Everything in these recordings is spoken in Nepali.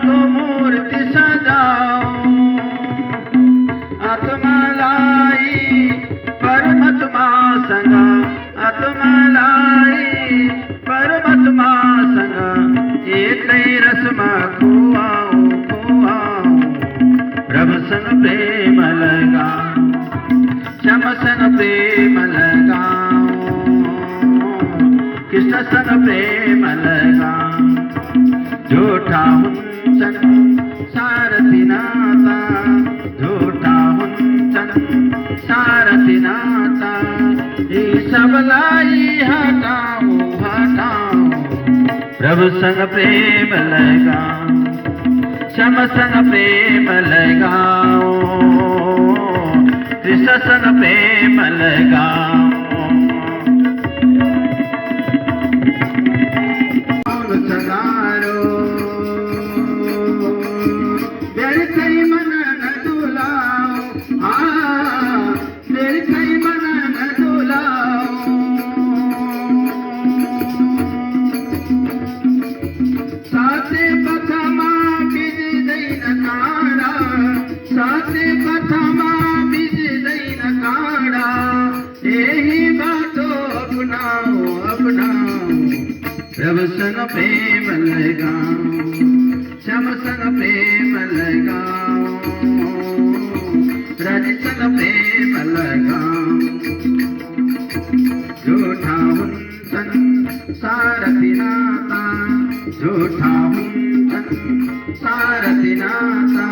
को मूर्ति सजाओ आत्मालाई परमात्मा संग आत्मालाई परमात्मा संग एकै रसमा खुवाऊ खुवाऊ प्रभु संग प्रेम लगाओ श्याम संग प्रेम लगाओ कृष्ण संग प्रेम लगाओ झूठा हुन्छन् सारथी नाता झूठा हुन्छन् सारथी नाता यी सबलाई हटाऊ हटाऊ प्रभुसँग प्रेम लगाऊ श्याम संग प्रेम लगाऊ कृष्णसँग प्रेम लगाऊ प्रभु संग प्रेम लगाओ श्याम संग प्रेम लगाओ राजी संग प्रेम लगाओ झूठा हुन्छन् सारथी नाता झूठा हुन्छन् सारथी नाता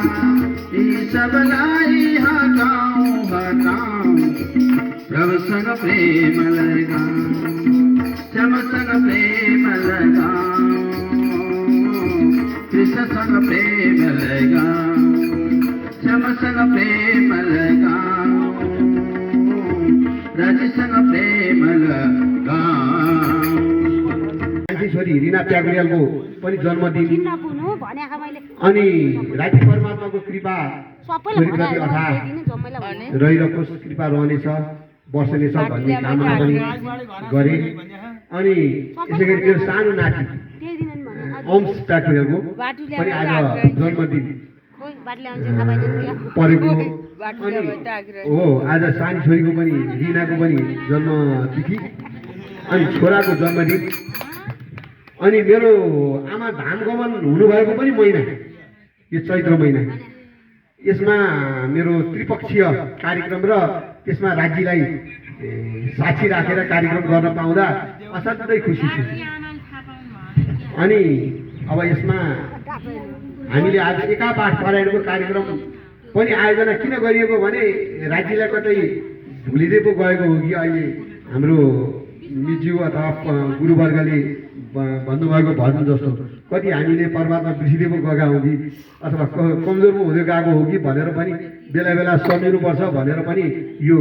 यी सबलाई हटाऊ हटाऊ प्रभु संग प्रेम लगाओ श्याम संग प्रेम लगाओ कृष्ण संग प्रेम लगाओ श्याम संग प्रेम लगाओ राजी संग प्रेम लगाओ। छोरी रिना प्याकुरियालको पनि जन्मदिन अनि राति परमात्माको कृपा छोरीप्रति अथाह रहिरहोस् कृपा रहनेछ वर्षनेछ भन्ने कामना पनि गरे। अनि यसै गरी मेरो सानो नाति ओम्स प्याकुरियालको पनि आज जन्मदिन परेको हो। आज सानी छोरीको पनि रिनाको पनि जन्मतिथि अनि छोराको जन्मदिन अनि मेरो आमा धाम गमन हुनुभएको पनि महिना यो चैत्र महिना। यसमा मेरो त्रिपक्षीय कार्यक्रम र त्यसमा राज्यलाई साक्षी राखेर कार्यक्रम गर्न पाउँदा असाध्यै खुसी छु। अनि अब यसमा हामीले आज एकापाठ पारायणको कार्यक्रम पनि आयोजना किन गरिएको भने राज्यलाई कतै भुलिँदै पो गएको हो कि अहिले हाम्रो मिज्यू अथवा गुरुवर्गले भन्नुभएको भजन जस्तो कति हामीले परमात्मा बिर्सिँदै पो गएका हौँ कि अथवा कमजोर पो हुँदै गएको हो कि भनेर पनि बेला बेला सम्झिनुपर्छ भनेर पनि यो